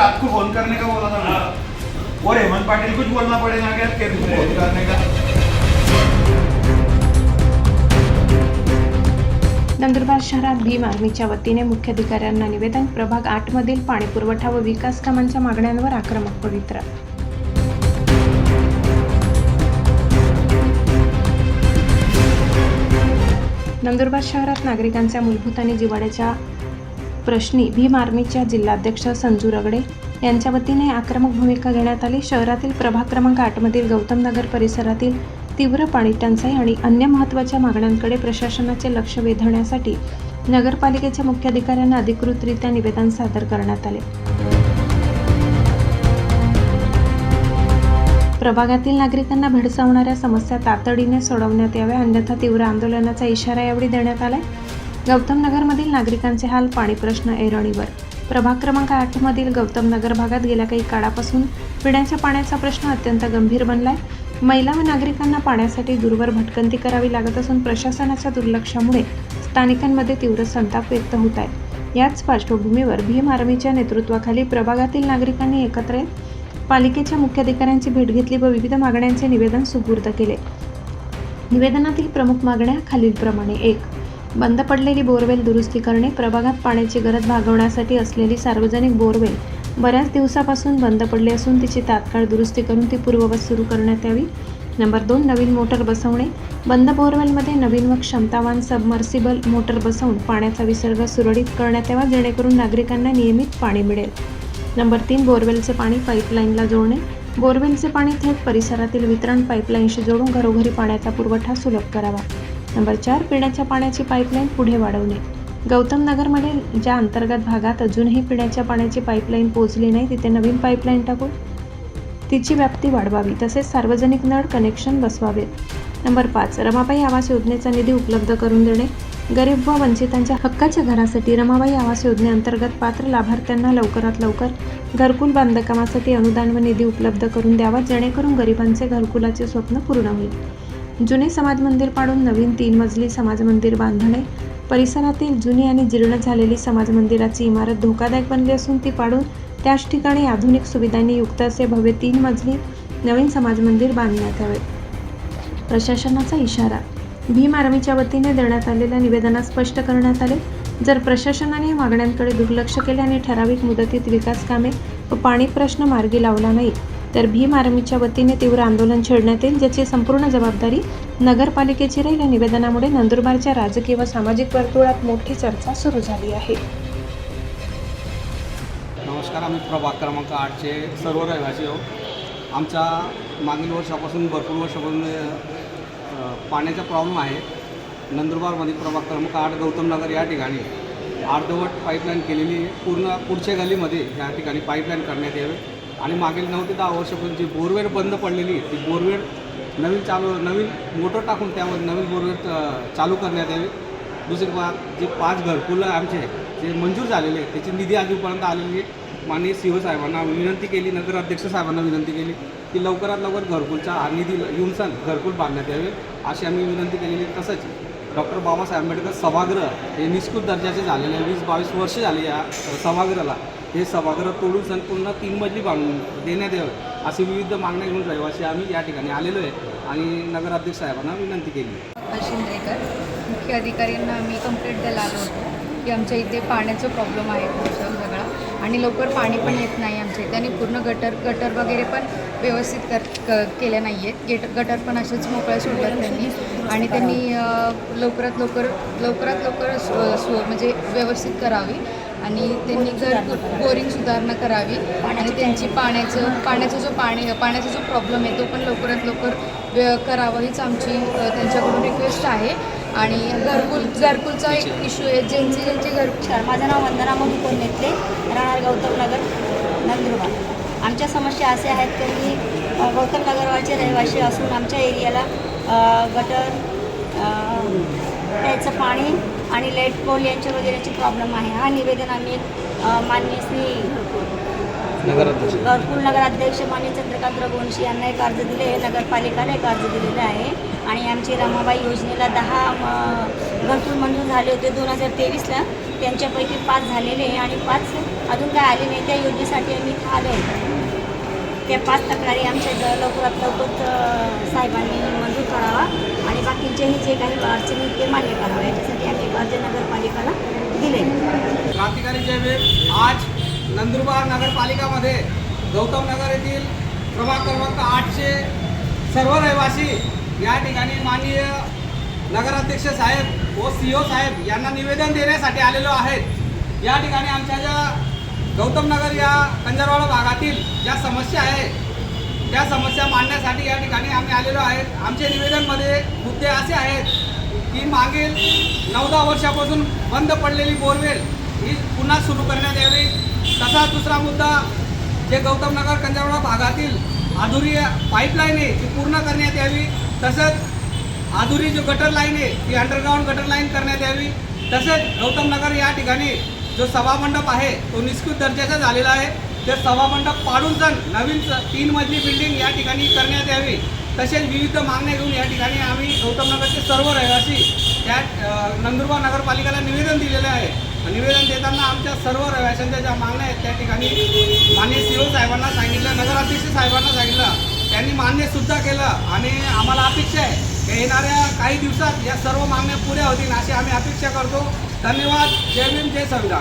रात को फोन करने का बोला था मैंने। और हेमंत पाटिल कुछ बोलना पड़ेगा क्या तेरे को फोन करने का? नंदुरबार शहरात भीम आर्मीच्या वतीने मुख्याधिकाऱ्यांना निवेदन. प्रभाग 8 मधील पाणीपुरवठा व विकास कामांच्या मागण्यांवर आक्रमक पवित्रा. नंदुरबार शहरात नागरिकांच्या मूलभूत आणि जिव्हाळ्याच्या प्रश्नी भीम आर्मीच्या जिल्हाध्यक्ष संजू रगडे यांच्या वतीने आक्रमक भूमिका घेण्यात आली. शहरातील प्रभाग क्रमांक 8 मधील गौतम नगर परिसरातील तीव्र पाणी टंचाई आणि अन्य महत्त्वाच्या मागण्यांकडे प्रशासनाचे लक्ष वेधण्यासाठी नगरपालिकेच्या मुख्याधिकाऱ्यांना अधिकृतरित्या निवेदन सादर करण्यात आले. प्रभागातील नागरिकांना भेडसावणाऱ्या समस्या तातडीने सोडवण्यात याव्या, अन्यथा तीव्र आंदोलनाचा इशारा यावेळी देण्यात आलाय. गौतम नगरमधील नागरिकांचे हाल, पाणी प्रश्न ऐरणीवर. प्रभाग क्रमांक 8 मधील गौतम नगर भागात गेल्या काही काळापासून पिण्याच्या पाण्याचा प्रश्न अत्यंत गंभीर बनलाय. महिला व नागरिकांना पाण्यासाठी दूरवर भटकंती करावी लागत असून प्रशासनाच्या दुर्लक्षामुळे स्थानिकांमध्ये तीव्र संताप व्यक्त होत आहे. याच पार्श्वभूमीवर भीम आर्मीच्या नेतृत्वाखाली प्रभागातील नागरिकांनी एकत्र येत पालिकेच्या मुख्याधिकाऱ्यांची भेट घेतली व विविध मागण्यांचे निवेदन सुपूर्द केले. निवेदनातील प्रमुख मागण्या खालीलप्रमाणे: 1. बंद पडलेली बोरवेल दुरुस्ती करणे. प्रभागात पाण्याची गरज भागवण्यासाठी असलेली सार्वजनिक बोरवेल बऱ्याच दिवसापासून बंद पडली असून तिची तात्काळ दुरुस्ती करून ती पूर्ववत सुरू करण्यात यावी. नंबर 2. नवीन मोटर बसवणे. बंद बोरवेलमध्ये नवीन व क्षमतावान सबमर्सिबल मोटर बसवून पाण्याचा विसर्ग सुरळीत करण्यात यावा, जेणेकरून नागरिकांना नियमित पाणी मिळेल. नंबर 3. बोरवेलचे पाणी पाईपलाईनला जोडणे. बोरवेलचे पाणी थेट परिसरातील वितरण पाईपलाईनशी जोडून घरोघरी पाण्याचा पुरवठा सुलभ करावा. नंबर 4. पिण्याच्या पाण्याची पाईपलाईन पुढे वाढवणे. गौतम नगरमध्ये ज्या अंतर्गत भागात अजूनही पिण्याच्या पाण्याची पाईपलाईन पोहोचली नाही तिथे नवीन पाईपलाईन टाकून तिची व्याप्ती वाढवावी, तसेच सार्वजनिक नळ कनेक्शन बसवावेत. नंबर 5. रमाबाई आवास योजनेचा निधी उपलब्ध करून देणे. गरीब व वंचितांच्या हक्काच्या घरासाठी रमाबाई आवास योजनेअंतर्गत पात्र लाभार्थ्यांना लवकरात लवकर घरकुल बांधकामासाठी अनुदान व निधी उपलब्ध करून द्यावा, जेणेकरून गरिबांचे घरकुलाचे स्वप्न पूर्ण होईल. जुने समाज मंदिर पाडून नवीन 3 मजली समाज मंदिर बांधणे. परिसरातील जुनी आणि जीर्ण झालेली समाज मंदिराची इमारत धोकादायक बनली असून ती पाडून त्याच ठिकाणी आधुनिक सुविधांनी युक्त असे भव्य 3 मजली नवीन समाज मंदिर बांधण्यात यावे. प्रशासनाचा इशारा. भीम आर्मीच्या वतीने देण्यात आलेल्या निवेदनात स्पष्ट करण्यात आले, जर प्रशासनाने मागण्यांकडे दुर्लक्ष केले आणि ठराविक मुदतीत विकास कामे व पाणी प्रश्न मार्गी लावला नाही तर भीम आर्मीच्या वतीने तीव्र आंदोलन छेडण्यात येईल, ज्याची संपूर्ण जबाबदारी नगरपालिकेची राहील. या निवेदनामुळे नंदुरबारच्या राजकीय व सामाजिक वर्तुळात मोठी चर्चा सुरू झाली आहे. नमस्कार, आम्ही प्रभाग क्रमांक 8चे सर्व रहिवासी आहोत. आमच्या मागील वर्षापासून भरपूर वर्षापासून पाण्याचा प्रॉब्लेम आहे. नंदुरबारमध्ये प्रभाग क्रमांक 8 गौतम नगर या ठिकाणी अर्धवट पाईपलाईन केलेली आहे. पूर्ण पुढच्या गलीमध्ये या ठिकाणी पाईपलाईन करण्यात यावे आणि मागील 9 ते 10 वर्षापासून जी बोरवेल बंद पडलेली ती बोरवेल नवीन मोटर टाकून त्यामध्ये नवीन बोरवेल चालू करण्यात यावी. दुसरी बात जे 5 घरकुलं आमचे जे मंजूर झालेले आहेत त्याची निधी अजूनपर्यंत आलेली आहे. माननीय CO साहेबांना विनंती केली, नगराध्यक्ष साहेबांना विनंती केली की लवकरात लवकर घरकुलचा निधी येऊन घरकुल बांधण्यात यावे अशी आम्ही विनंती केलेली. तसंच डॉक्टर बाबासाहेब आंबेडकर सभागृह हे निष्कृत दर्जाचे झालेले 20-22 वर्ष झाले या सभागृहाला. हे सभागृह तोडून संपूर्ण 3 मजली बांधून देण्यात यावे अशी विविध मागण्या घेऊन रहिवासी आम्ही या ठिकाणी आलेलो आहे आणि नगराध्यक्ष साहेबांना विनंती केली. शिंदेकर मुख्य अधिकाऱ्यांना आम्ही कंप्लेंट द्यायला आलो होतो की आमच्या इथे पाण्याचा प्रॉब्लेम आहे सगळा आणि लवकर पाणी पण येत नाही आमच्या इथे आणि पूर्ण गटर वगैरे पण व्यवस्थित केल्या नाही आहेत. गटर पण असेच मोकळ्या सोडतात त्यांनी आणि त्यांनी लवकरात लवकर म्हणजे व्यवस्थित करावी आणि त्यांनी बोरिंग सुधारणा करावी आणि त्यांची पाण्याचा जो प्रॉब्लेम आहे तो पण लवकरात लवकर करावा हीच आमची त्यांच्याकडून रिक्वेस्ट आहे. आणि घरकुलचा एक इश्यू आहे. ज्यांचे घर. माझं नाव वंदना मधुकर नेत्रे, राहणार गौतम नगर नंदुरबार. आमच्या समस्या अशा आहेत की मी गौतम नगरवरचे रहिवासी असून आमच्या एरियाला गटर, प्यायचं पाणी आणि लाईट पोल यांच्या वगैरेची प्रॉब्लेम आहे. हा निवेदन आम्ही माननीय श्री घरकुल नगराध्यक्ष माननीय चंद्रकांत रघुवंशी यांना एक अर्ज दिले आहे, नगरपालिकेला एक अर्ज दिलेला आहे आणि आमची रमाबाई योजनेला 10 घरकुल मंजूर झाले होते 2023ला. त्यांच्यापैकी 5 झालेले आहे आणि 5 अजून काय आले नाही. त्या योजनेसाठी आम्ही इथं आलो आहे. त्या 5 तक्रारी आमच्या लवकरात लवकर साहेबांनी मंजूर करावा आणि बाकीचेही जे काही अडचणी ते मान्य करावं, याच्यासाठी आम्ही अर्ज नगरपालिकेला दिले. क्रांतिकारी जयभीम. आज नंदुरबार नगरपालिकामध्ये गौतम नगर येथील प्रभाग क्रमांक 8चे सर्व रहिवासी या ठिकाणी माननीय नगराध्यक्ष साहेब व CEO साहेब यांना निवेदन देण्यासाठी आलेलो आहेत. या ठिकाणी आमच्या ज्या गौतम नगर या कंजरवाडा भागातील ज्या समस्या आहेत त्या समस्या मांडण्यासाठी या ठिकाणी आम्ही आलेलो आहेत. आमच्या निवेदनमध्ये मुद्दे असे आहेत की मागील 9-10 वर्षापासून बंद पडलेली बोरवेल ही पुन्हा सुरू करण्यात यावी. तसा दुसरा मुद्दा, जे गौतम नगर कंजरवाडा भागातील अधुरी पाईपलाईन आहे ती पूर्ण करण्यात यावी. तसंच अधुरी जो गटर लाईन आहे ती अंडरग्राऊंड गटर लाईन करण्यात यावी. तसेच गौतम नगर या ठिकाणी जो सभामंडप आहे तो निष्कृत दर्जाचा झालेला आहे. ते सभामंडप पाडून नवीन 3 मजली बिल्डिंग या ठिकाणी करण्यात यावी. तसेच विविध मागण्या घेऊन या ठिकाणी आम्ही गौतम नगरचे सर्व रहिवासी त्या नंदुरबार नगरपालिकेला निवेदन दिलेलं आहे. निवेदन देताना आमच्या सर्व रहिवाशांच्या ज्या मागण्या आहेत त्या ठिकाणी माननीय CEO साहेबांना सांगितलं, नगराध्यक्ष साहेबांना सांगितलं, त्यांनी मान्यसुद्धा केलं आणि आम्हाला अपेक्षा आहे की येणाऱ्या काही दिवसात या सर्व मागण्या पुऱ्या होतील अशी आम्ही अपेक्षा करतो. धन्यवाद. जय भीम, जय संविधान.